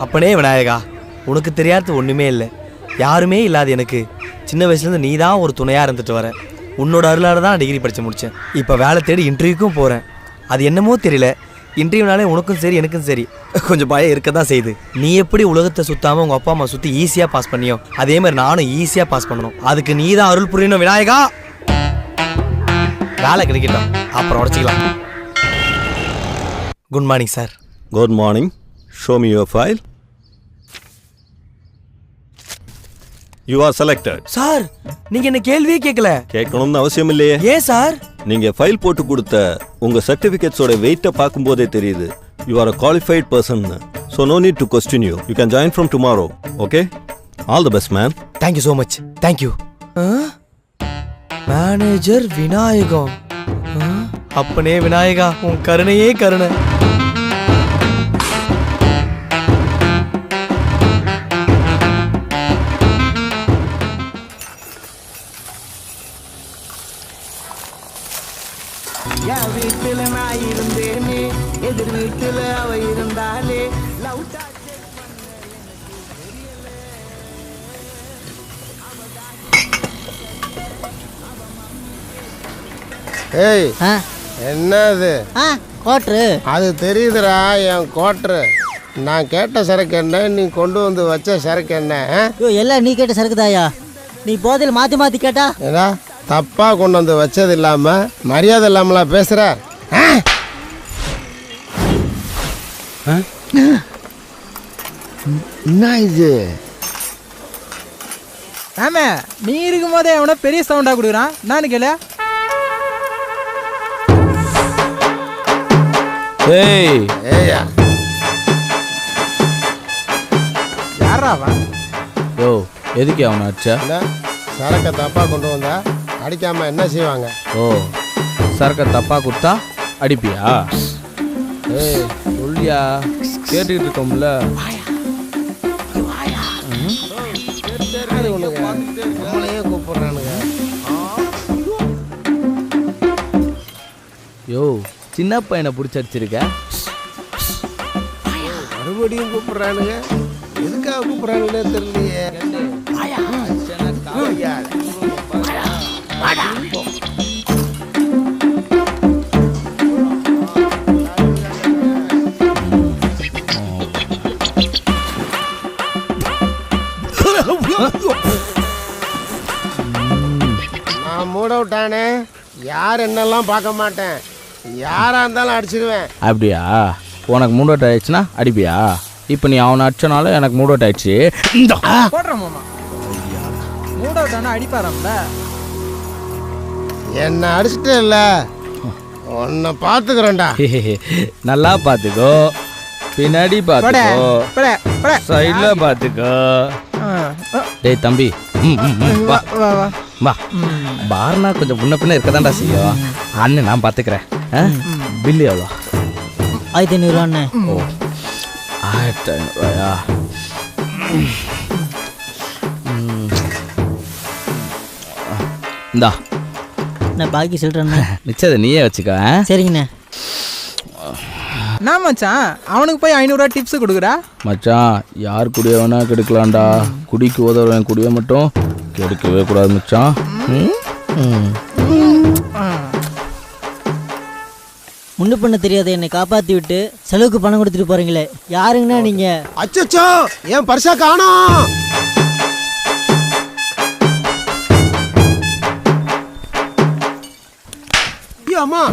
அப்பனே விநாயகா, உனக்கு தெரியாதது ஒன்றுமே இல்லை. யாருமே இல்லாத எனக்கு சின்ன வயசுலேருந்து நீ தான் ஒரு துணையாக இருந்துட்டு வர. உன்னோட அருளால் தான் டிகிரி படித்து முடித்தேன். இப்போ வேலை தேடி இன்டர்வியூக்கும் போகிறேன். அது என்னமோ தெரியல, இன்டர்வியூனாலே உனக்கும் சரி எனக்கும் சரி கொஞ்சம் பயம் இருக்க தான் செய்யுது. நீ எப்படி உலகத்தை சுற்றாமல் உங்கள் அப்பா அம்மா சுற்றி ஈஸியாக பாஸ் பண்ணியோ அதே மாதிரி நானும் ஈஸியாக பாஸ் பண்ணணும். அதுக்கு நீ தான் அருள் புரியணும் விநாயகா. வேலை கிடைக்கட்டும், அப்புறம் உடச்சிக்கலாம். Good morning sir. Good morning. Show me your file. You are selected. Sir, நீங்க என்ன கேள்வியே கேட்கல. கேட்கணும்னு அவசியம் இல்லையே. ஏன் சார்? நீங்க ஃபைல் போட்டு கொடுத்த உங்க சர்டிபிகேட்ஸோட வெயிட்டை பார்க்கும்போதே தெரியுது you are a qualified person. So no need to question you. You can join from tomorrow. Okay? All the best, man. Thank you so much. Thank you. Manager Vinayagam. அப்பனே விநாயகா, உன் கருணையே கருணை. வீட்டுல நான் இருந்தேனே, எதிர் வீட்டுல அவ இருந்தாலே. ஏய், என்னது கோட்ரு? அது தெரியுதுடா, என் கோட்ரு. நான் கேட்ட சரக்கு என்ன, நீ கொண்டு வந்து வச்ச சரக்கு என்ன? எல்லாம் நீ கேட்ட சரக்கு தாயா. நீ போதையில் மாற்றி மாற்றி கேட்டா ஏதா தப்பா கொண்டு வந்து வச்சது இல்லாம மரியாதை இல்லாமலாம் பேசுற. என்ன இது? ஆமா, நீ இருக்கும் போதே அவனை பெரிய சவுண்டா கொடுக்குறான். நான் கேள. ஏய் ஏயா, யாரா அவன்? யோ, எதுக்கு அவனை அடிச்சா? சரக்கை தப்பா கொண்டு வந்தா அடிக்காம என்ன செய்வாங்க? ஓ, சரக்கை தப்பா கொடுத்தா அடிப்பியா? ஏய், சொல்லியா, கேட்டுக்கிட்டு இருக்கோம்ல. நம்மளையே கூப்பிடுறானுங்க. யோ, சின்ன பையனை பிடிச்சி அடிச்சிருக்க. மறுபடியும் கூப்பிடுறானுங்க. எதுக்காக கூப்பிடுறானுன்னே தெரியலையே. நான் மூட் அவுட் ஆனே. யார் என்னெல்லாம் பார்க்க மாட்டேன். யாரா இருந்தாலும் அடிச்சிடுவேன். அப்படியா? உனக்கு மூட் அவுட் ஆயிடுச்சுன்னா அடிப்பியா? இப்போ நீ அவனை அடிச்சனால எனக்கு மூட் அவுட் ஆயிடுச்சு. போடுற மாமா, மூட் அவுட் ஆனா அடிப்பாராம்ல. என்ன அடிச்சிட்டே இல்ல, உன்னை பார்த்துக்கிறேன்டா. நல்லா பார்த்துக்கோ, பின்னாடி பார்த்துக்கோ, சைட்ல பார்த்துக்கோ. டேய் தம்பி, வா வா வா. பார்னா கொஞ்சம் முன்ன பின்ன இருக்கதான்டா செய்யும். அண்ணன் நான் பார்த்துக்கிறேன். பில்லு எவ்வளோ? 1500 ஓ, 1500 இந்தா. நான் பாக்கி சொல்கிறேண்ணே. மிச்சதை நீயே வச்சுக்க. சரிங்கண்ணே. நான் மச்சான், அவனுக்கு போய் 500 டிப்ஸ் கொடுக்குறா. மச்சான், யார் குடிய வேணா கெடுக்கலாம்டா. குடிக்கு உதவுறேன், குடிய மட்டும் கெடுக்கவே கூடாது மச்சான். முன்னு பண்ண தெரியாத என்னை காப்பாற்றி விட்டு செலவுக்கு பணம் கொடுத்துட்டு போகிறீங்களே, யாருங்கண்ணா நீங்கள்? அச்சச்சோ, என் பர்ஸா காணோம். அம்மா,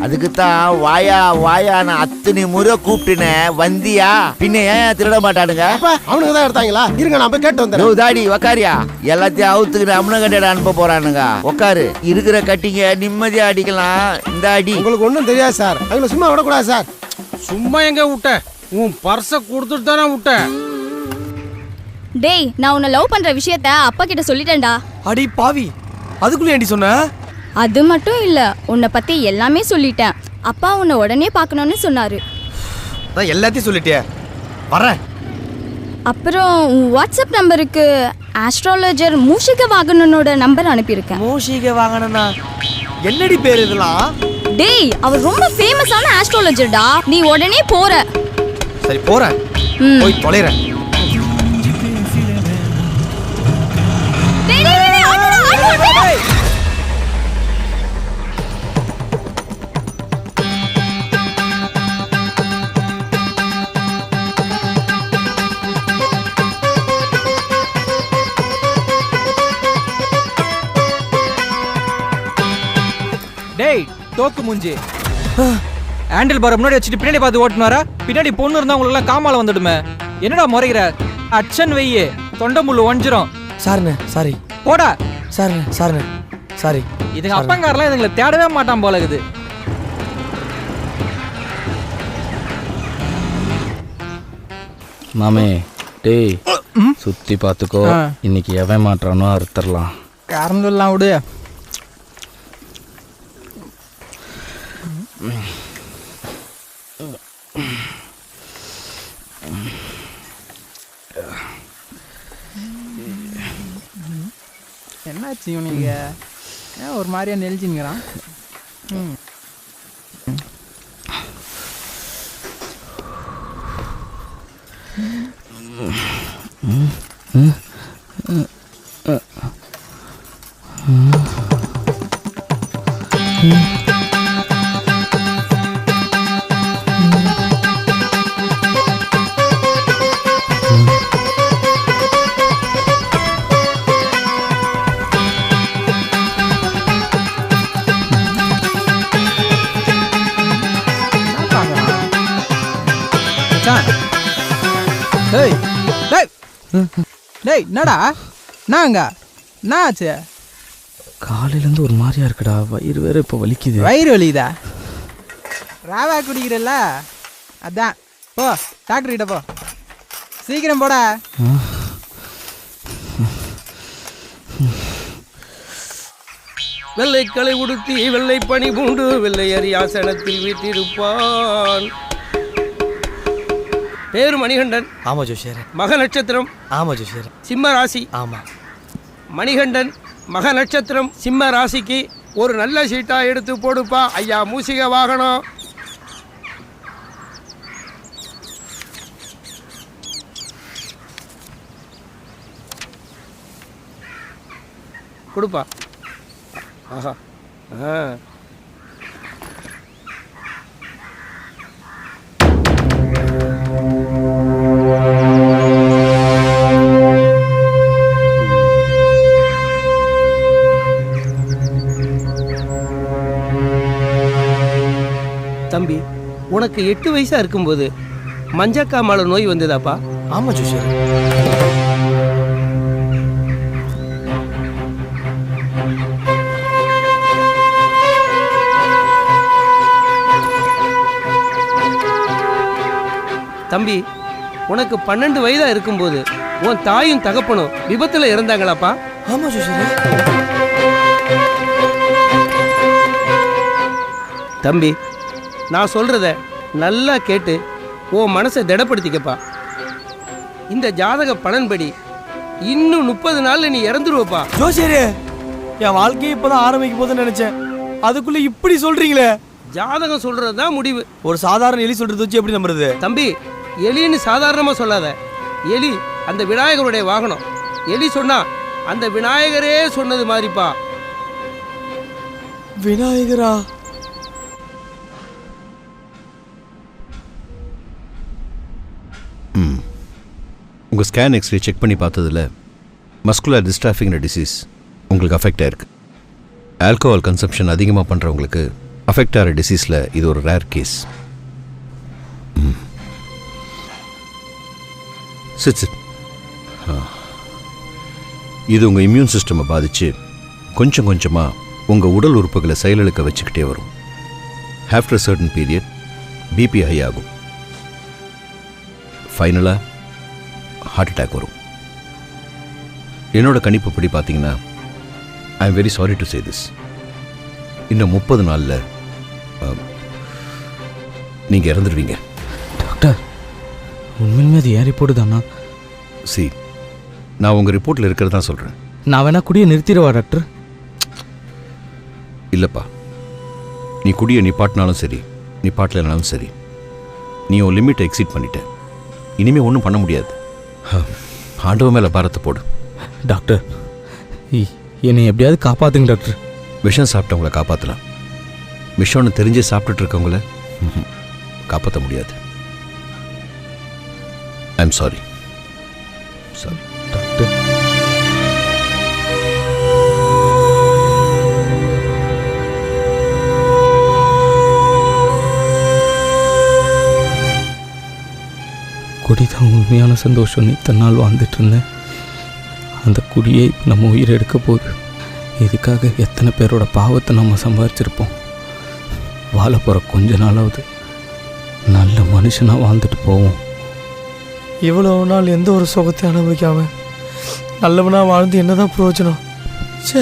அதுக்குத்தான் வாயா வாயா நான் அத்தனை முறை கூப்பிட்டுனேன், வந்தியா? பின்ன ஏன் திருட மாட்டானுங்க? அவனுக்கு தான் எடுத்தாங்களா? இருங்க, நான் போய் கேட்டு வந்துடுறேன். தாடி உக்காரியா, எல்லாத்தையும் அவுத்துக்கிட்டு அம்மன கட்டிட அனுப்ப போறானுங்க. உக்காரு, இருக்கிற கட்டிங்க நிம்மதியா அடிக்கலாம். இந்த அடி உங்களுக்கு ஒன்றும் தெரியாது சார். அவங்கள சும்மா விடக்கூடாது சார். சும்மா எங்க விட்ட? உன் பர்ஸை கொடுத்துட்டு தானே விட்டேன். டேய், நான் உன்னை லவ் பண்ற விஷயத்த அப்பா கிட்ட சொல்லிட்டேன்டா. அடி பாவி, அதுக்குள்ளே ஏண்டி சொன்ன? அது மட்டும் இல்ல, உன்னை பத்தி எல்லாமே சொல்லிட்டேன். அப்பா உன்னை உடனே பார்க்கணும்னு சொன்னாரு. நான் எல்லாத்தையும் சொல்லிட்டே வரேன். அப்புறம் வாட்ஸ்அப் நம்பருக்கு ஆஸ்ட்ராலஜர் மூஷிக வாகனனோட நம்பர் அனுப்பியிருக்கேன். மூஷிக வாகனனா? என்னடி பேர் இதெல்லாம்? டேய், அவர் ரொம்ப ஃபேமஸான ஆஸ்ட்ராலஜர்டா. நீ உடனே போற. சரி போறேன். ம். போய் தொலைறேன். டேய், டேய், டேய், ஆட்டோடா, ஆட்டோ, டேய். டேய் தோக்கு மூஞ்சி ஹேண்டில் பார் முன்னாடி வச்சுட்டு பின்னாடி பார்த்து ஓட்டுனாரா? பின்னாடி பொண்ணு இருந்தா உங்களுக்கு எல்லாம் காமால வந்துடுமே. என்னடா முறைகிற? அச்சன் வெய்யே தொண்டை முள்ளு ஒஞ்சிரும். சாரிண்ணே, சாரி. போடா. சாரிண்ணே, சாரிண்ணே, சாரி. இதுங்க அப்பங்காரெல்லாம் இதுங்களை தேடவே மாட்டான் போல இருக்குது. மாமே டேய் சுத்தி பார்த்துக்கோ. இன்னைக்கு எவன் மாட்டானோ அறுத்தரலாம். காரணம் எல்லாம் விடு. என்னாச்சு இவனுங்க? ஏன் ஒரு மாதிரியா நெளிச்சுங்கிறான்? டேய் டேய் டேய் என்னடா? நாங்க என்ன ஆச்சு? காலையிலேருந்து ஒரு மாதிரியா இருக்குடா. வயிறு வேற இப்போ வலிக்குது. வயிறு வலிக்குதா? ராவா குடிக்கிறல்ல அதான். போ டாக்டர் கிட்ட போ. சீக்கிரம் போடா. வெள்ளை களை உடுத்தி வெள்ளை பனி பூண்டு வெள்ளை அரியாசனத்தில் வீட்டிருப்பான். பேரு மணிகண்டன். ஆமா ஜோஷியர். மக நட்சத்திரம். ஆமா ஜோஷியர். சிம்ம ராசி. ஆமா. மணிகண்டன் மக நட்சத்திரம் சிம்ம ராசிக்கு ஒரு நல்ல சீட்டா எடுத்து போடுப்பா. ஐயா மூசிக வாகனம். கொடுப்பா. ஆஹா. தம்பி, உனக்கு 8 வயசா இருக்கும்போது மஞ்சக்காமால நோய் வந்ததாப்பா? ஆமா ஜோஷியர். தம்பி, உனக்கு 12 வயதா இருக்கும்போது உன் தாயும் தகப்பனும் விபத்துல இறந்தாங்களாப்பா? ஆமா ஜோஷியர். தம்பி, நான் சொல்றத நல்லா கேட்டு உன் மனசை திடப்படுத்திக்கப்பா. இந்த ஜாதக பலன்படி இன்னும் 30 நாள்ல நீ இறந்துருவப்பா. ஜோஷியர், என் வாழ்க்கையை இப்பதான் ஆரம்பிக்க போதுன்னு நினைச்சேன். அதுக்குள்ள இப்படி சொல்றீங்களே? ஜாதகம் சொல்றதுதான் முடிவு. ஒரு சாதாரண எலி சொல்றது வச்சு எப்படி நம்புறது? தம்பி, எலின்னு சாதாரணமா சொல்லாத. எலி அந்த விநாயகருடைய வாகனம். எலி சொன்னா அந்த விநாயகரே சொன்னது மாதிரிப்பா. விநாயகரா? உங்கள் ஸ்கேன் எக்ஸ்ரே செக் பண்ணி பார்த்ததில் மஸ்குலர் டிஸ்ட்ராஃபிங்கிற டிசீஸ் உங்களுக்கு அஃபெக்ட் ஆயிருக்கு. ஆல்கோஹால் கன்சம்ஷன் அதிகமாக பண்ணுறவங்களுக்கு அஃபெக்ட் ஆகிற டிசீஸில் இது ஒரு ரேர் கேஸ். Sit sit. இது உங்கள் இம்யூன் சிஸ்டமை பாதித்து கொஞ்சம் கொஞ்சமாக உங்கள் உடல் உறுப்புகளை செயலிழக்க வச்சுக்கிட்டே வரும். After certain period BP high ஆகும். ஃபைனலாக ஹார்ட் அட்டாக் வரும். என்னோட கணிப்புப்படி பார்த்தீங்கன்னா, I am very sorry to say this, இன்னும் 30 நாளில் நீங்கள் இறந்துடுவீங்க. டாக்டர், உண்மையுமே அது ஏன் ரிப்போர்ட்டு தானா? சி, நான் உங்கள் ரிப்போர்ட்டில் இருக்கிறதா சொல்கிறேன். நான் வேணா குடியை நிறுத்திடுவா டாக்டர்? இல்லைப்பா, நீ குடியை நிப்பாட்டினாலும் சரி நிப்பாட்டலைனாலும் சரி, நீ உன் லிமிட்டை எக்ஸீட் பண்ணிட்ட. இனிமேல் ஒன்றும் பண்ண முடியாது. ஆண்டவன் மேலே பாரத்தை போடு. டாக்டர் என்னை எப்படியாவது காப்பாத்துங்க டாக்டர். விஷம் சாப்பிட்டவங்கள காப்பாற்றலாம், விஷம்னு தெரிஞ்சே சாப்பிட்டுட்டு இருக்கவங்கள காப்பாற்ற முடியாது. I'm sorry. Sorry doctor. குடிதான் உண்மையான சந்தோஷம். இத்தனை நாள் வாழ்ந்துட்டு இருந்தேன். அந்த குடியை நம்ம உயிரை எடுக்க போகுது. இதுக்காக எத்தனை பேரோட பாவத்தை நம்ம சம்பாதிச்சிருப்போம். வாழ போகிற கொஞ்ச நாளாவது நல்ல மனுஷனாக வாழ்ந்துட்டு போவோம். இவ்வளவு நாள் எந்த ஒரு சுகத்தை அனுபவிக்காம நல்லவனா வாழ்ந்து என்னதான் பிரயோஜனம்? சே,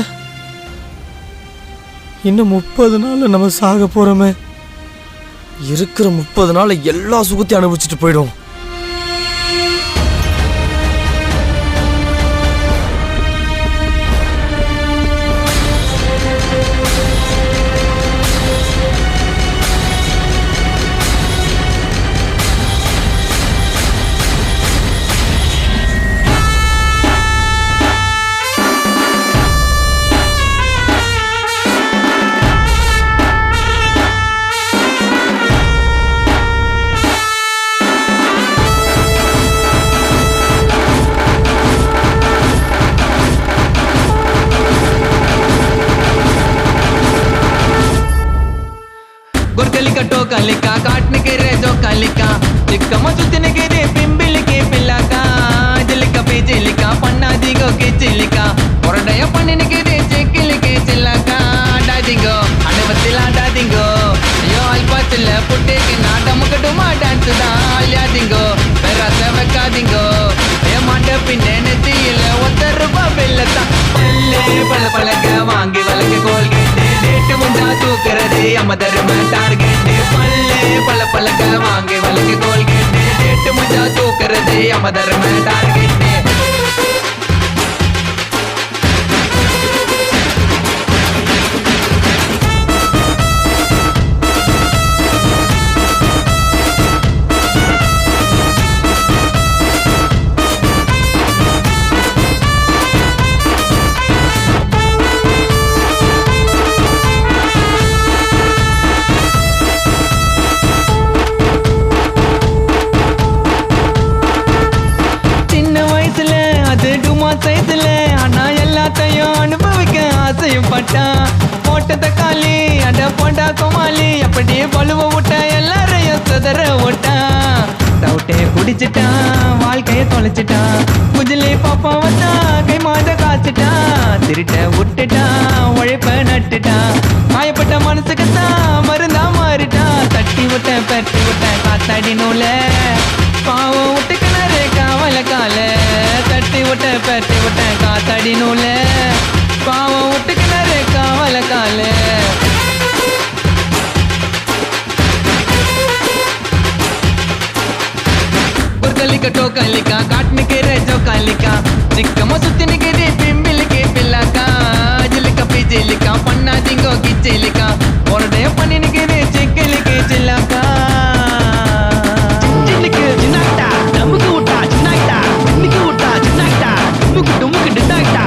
இன்னும் 30 நாள்ல நம்ம சாக போறோமே. இருக்கிற 30 நாள் எல்லா சுகத்தையும் அனுபவிச்சுட்டு போயிடும். टोकालिका काटने के रे जो कालिका चिक्कम चुतने के रे पिंबिल के पिल्लाका जिलिका पे जिलिका पन्ना दिगो के चिलिका ओरडया पन्ने के रे चेकिल के चिल्लाका डादिगो अनवतिला डादिगो यो अल्पतिल पुट्टे के नाटम कटुमा डांस दा आल्यादिगो पेरा सेवका दिगो ये मांडे पिन्ने नेतिइल 1 रूपा बिल्लता पल्ले पल पलक वांगी वलके कोलगेट डेट मुंडा तूकरदे अमदर में टारगेट पल्ले पल पलक वांगे वलके कोलगेट डेट मुंडा तूकरदे अमदर में टारगेट போட்ட தக்காளி அட போண்டா கோமாளி அப்படி பழுவ விட்ட எல்லாரையும் சுதற விட்டான். டவுட்டே குடிச்சிட்டான், வாழ்க்கைய தொலைச்சிட்டான். குஜிலி பாப்பா வந்தா கை மாத காய்ச்சிட்டான். திருட்ட விட்டுட்டான், உழைப்ப நட்டுட்டான். காயப்பட்ட மனசுக்குத்தான் மருந்தா மாறிட்டான். தட்டி விட்டேன் பெட்டி விட்டேன் காத்தாடி நூல பாவம் விட்டு கிணறு காவல கால. தட்டி விட்டேன் பெட்டி விட்டேன் காத்தாடி நூல பாவம் விட்டு கிணறு காவல கால. कुरकलिका टोकलिका काटने के रे जो कालिका चिक्कम सुत्तने के रे पिंबिल के पिल्लाका जिलिका पिजिलिका पन्ना दिंगो गिचिलिका ओरडे पन्ने के रे चिक्कल के चिल्लाका चिलिके जिनाटा नमुक उठा जिनाटा निक उठा जिनाटा दुमुक डिनाटा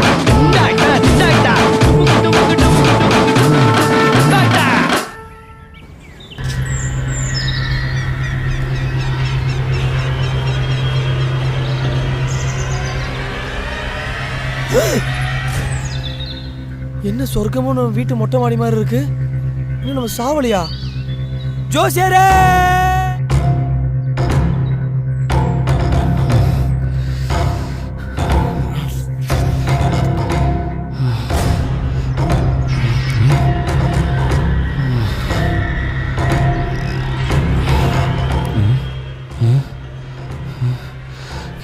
डाटा डाटा दुमुक डाटा. என்ன சொர்க்கமும் நம்ம வீட்டு மொட்டை மாடி மாதிரி இருக்கு. இன்னும் நம்ம சாவலியா? ஜோசியரே,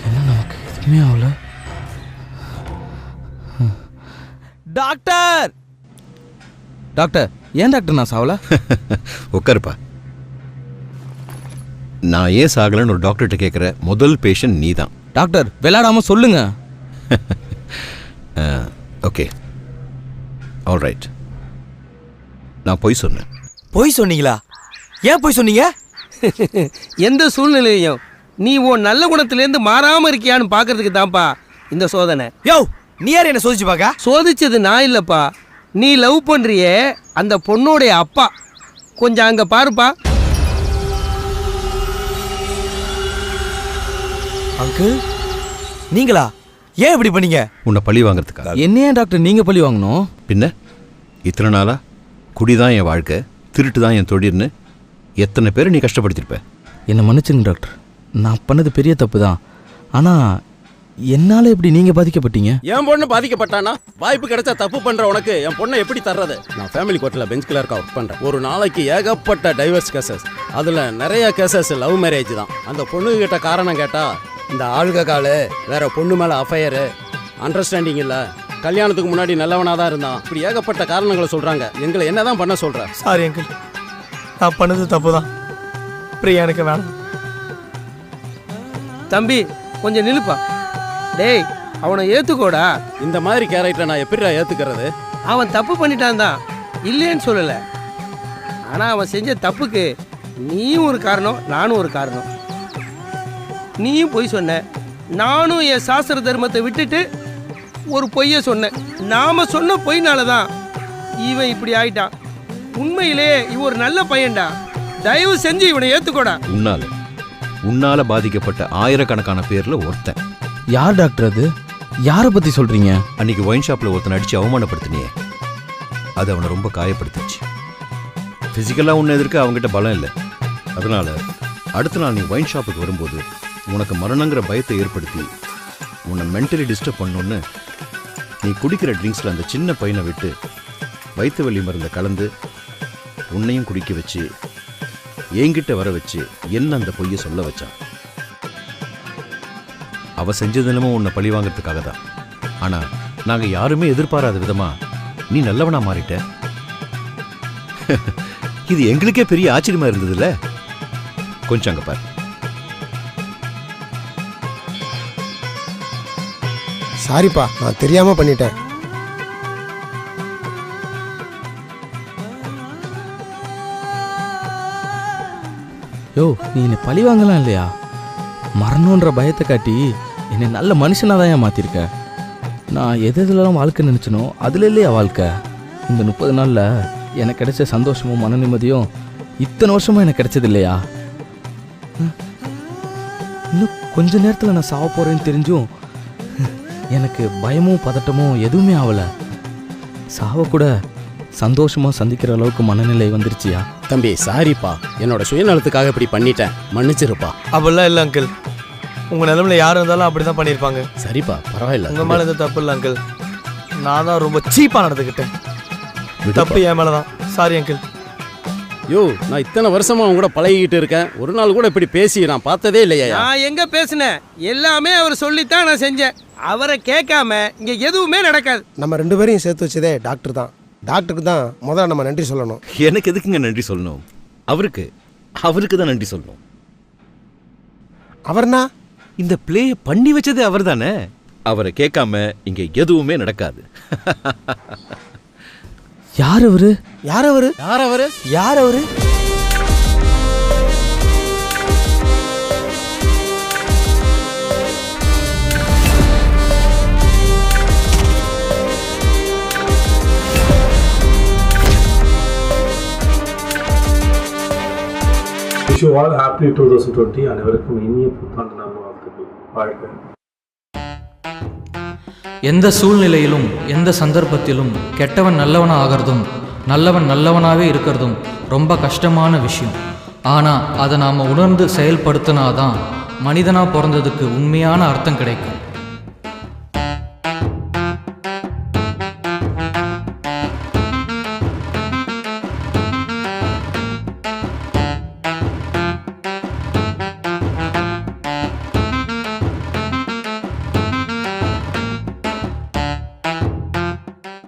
என்ன நமக்கு எதுவுமே ஆகல. டாக்டர் டாக்டர் ஏன் டாக்டர் நான் சாவல? உட்காருப்பா. நான் ஏன் சாகலன்னு ஒரு டாக்டர்கிட்ட கேட்குற முதல் பேஷண்ட் நீ தான். டாக்டர் விளையாடாம சொல்லுங்க. Okay, all right. நான் பொய் சொன்னேன். பொய் சொன்னீங்களா? ஏன் பொய் சொன்னீங்க? எந்த சூழ்நிலையும் நீ உன் நல்ல குணத்திலேருந்து மாறாமல் இருக்கியான்னு பார்க்கறதுக்கு தான்ப்பா இந்த சோதனை. யோ நீ யார் என்ன சோதிச்சு பார்க்க? சோதிச்சது நான் இல்லைப்பா, நீ லவ் பண்ணுறியே அந்த பொண்ணோடைய அப்பா. கொஞ்சம் அங்கே பாருப்பா. அங்கிள் நீங்களா? ஏன் இப்படி பண்ணீங்க? உன்னை பழி வாங்குறதுக்காக. என்ன ஏன் டாக்டர் நீங்கள் பழி வாங்கணும்? பின்ன இத்தனை நாளா குடி தான் என் வாழ்க்கை, திருட்டு தான் என் தொழில்னு எத்தனை பேர் நீ கஷ்டப்படுத்திருப்ப. என்னை மன்னிச்சுங்க டாக்டர், நான் பண்ணது பெரிய தப்பு தான். ஆனால் என்னால் எப்படி நீங்கள் பாதிக்கப்பட்டீங்க? என் பொண்ணு பாதிக்கப்பட்டானா? வாய்ப்பு கிடைச்சா தப்பு பண்ற உனக்கு என் பொண்ணை எப்படி தர்றது? நான் ஃபேமிலி கோர்ட்டில் பெஞ்ச் கிளர்க்கா ஒர்க் பண்றேன். ஒரு நாளைக்கு ஏகப்பட்ட டைவர்ஸ் கேசஸ், அதுல நிறைய கேசஸ் லவ் மேரேஜ் தான். அந்த பொண்ணு கிட்ட காரணம் கேட்டா இந்த ஆளுக காலு, வேற பொண்ணு மேல அஃபையரு, அண்டர்ஸ்டாண்டிங் இல்ல, கல்யாணத்துக்கு முன்னாடி நல்லவனா தான் இருந்தான், இப்படி ஏகப்பட்ட காரணங்களை சொல்றாங்க. எங்களை என்னதான் பண்ண சொல்ற? சாரி அங்கிள், நான் பண்ணது தப்பு தான். பிரியா எனக்கு வேணாம். தம்பி கொஞ்சம் நிலுப்பா. டேய் அவனை ஏற்றுக்கோடா. இந்த மாதிரி கேரக்டரை நான் எப்படிடா ஏத்துக்கிறது? அவன் தப்பு பண்ணிட்டான் தான், இல்லைன்னு சொல்லலை. ஆனால் அவன் செஞ்ச தப்புக்கு நீயும் ஒரு காரணம், நானும் ஒரு காரணம். நீயும் பொய் சொன்ன, நானும் என் சாஸ்திர தர்மத்தை விட்டுட்டு ஒரு பொய்யை சொன்னேன். நாம சொன்ன பொய்னால தான் இவன் இப்படி ஆயிட்டான். உண்மையிலே இவன் ஒரு நல்ல பையன்டா. தயவு செஞ்சு இவனை ஏற்றுக்கோடா. உன்னால பாதிக்கப்பட்ட ஆயிரக்கணக்கான பேர்ல ஒருத்தன். யார் டாக்டர் அது? யாரை பற்றி சொல்கிறீங்க? அன்னைக்கு ஒயின் ஷாப்பில் ஒருத்தனை அடித்து அவமானப்படுத்தினியே, அது அவனை ரொம்ப காயப்படுத்துச்சு. ஃபிசிக்கலாக உன்னை எதிர்க்க அவங்ககிட்ட பலம் இல்லை. அதனால அடுத்த நாள் நீ ஒயின் ஷாப்புக்கு வரும்போது உனக்கு மரணங்கிற பயத்தை ஏற்படுத்தி உன்னை மென்டலி டிஸ்டர்ப் பண்ணணுன்னு நீ குடிக்கிற ட்ரிங்க்ஸில் அந்த சின்ன பையனை விட்டு வயிற்று வலி மருந்தை கலந்து உன்னையும் குடிக்க வச்சு என்கிட்ட வர வச்சு என்ன அந்த பொய்யை சொல்ல வச்சான். அவ செஞ்சது என்னமோ உன்னை பழி வாங்கிறதுக்காக தான். ஆனால் நாங்கள் யாருமே எதிர்பாராத விதமா நீ நல்லவனா மாறிட்ட. இது எங்களுக்கே பெரிய ஆச்சரியமா இருந்ததுல்ல? கொஞ்சம் அங்க பாரு. சாரிப்பா, நான் தெரியாம பண்ணிட்டேன். யோ நீ என்னை பழி வாங்கலாம் இல்லையா? மரணன்ற பயத்தை காட்டி என்னை நல்ல மனுஷனாக தான் ஏன் மாற்றிருக்க. நான் எதுலாம் வாழ்க்கை நினச்சனோ அதில் இல்லையா வாழ்க்கை. இந்த 30 நாளில் எனக்கு கிடைச்ச சந்தோஷமும் மன நிம்மதியும் இத்தனை வருஷமும் எனக்கு கிடைச்சது இல்லையா? இன்னும் கொஞ்ச நேரத்தில் நான் சாவ போகிறேன்னு தெரிஞ்சும் எனக்கு பயமும் பதட்டமும் எதுவுமே ஆகலை. சாவ கூட சந்தோஷமாக சந்திக்கிற அளவுக்கு மனநிலை வந்துருச்சியா? தம்பி சாரிப்பா, என்னோட சுயநலத்துக்காக இப்படி பண்ணிட்டேன், மன்னிச்சிருப்பா. அப்படிலாம் இல்லை அங்கிள், உங்கள் நிலமையில யார் இருந்தாலும் அப்படி தான் பண்ணியிருப்பாங்க. சரிப்பா பரவாயில்ல, உங்கள் மேலே எதுவும் தப்பு இல்லை அங்கிள். நான் தான் ரொம்ப சீப்பாக நடந்துக்கிட்டேன். தப்பு என் மேலே தான். Sorry uncle. யோ நான் இத்தனை வருஷமா அவங்க கூட பழகிக்கிட்டு இருக்கேன், ஒரு நாள் கூட இப்படி பேசி நான் பார்த்ததே இல்லையா? நான் எங்க பேசினேன்? எல்லாமே அவர் சொல்லித்தான் நான் செஞ்சேன். அவரை கேட்காம இங்க எதுவுமே நடக்காது. நம்ம 2 பேரையும் சேர்த்து வச்சதே டாக்டர் தான். டாக்டருக்கு தான் முதல்ல நம்ம நன்றி சொல்லணும். எனக்கு எதுக்குங்க நன்றி சொல்லணும்? அவருக்கு தான் நன்றி சொல்லணும். அவர்னா இந்த பிளேயை பண்ணி வச்சதே அவர் தானே. அவரை கேட்காம இங்க எதுவுமே நடக்காது. யார் அவரு? யார் அவரு? யார் அவரு? யார் அவரு? Wish you all happy 2020. அனைவருக்கும் இனிய புத்தாண்டு நல்வாழ்த்துக்கள். வாழ்க. எந்த சூழ்நிலையிலும் எந்த சந்தர்ப்பத்திலும் கெட்டவன் நல்லவனா ஆகிறதும் நல்லவன் நல்லவனாகவே இருக்கிறதும் ரொம்ப கஷ்டமான விஷயம். ஆனால் அதை நாம் உணர்ந்து செயல்படுத்தினாதான் மனிதனாக பிறந்ததுக்கு உண்மையான அர்த்தம் கிடைக்கும்.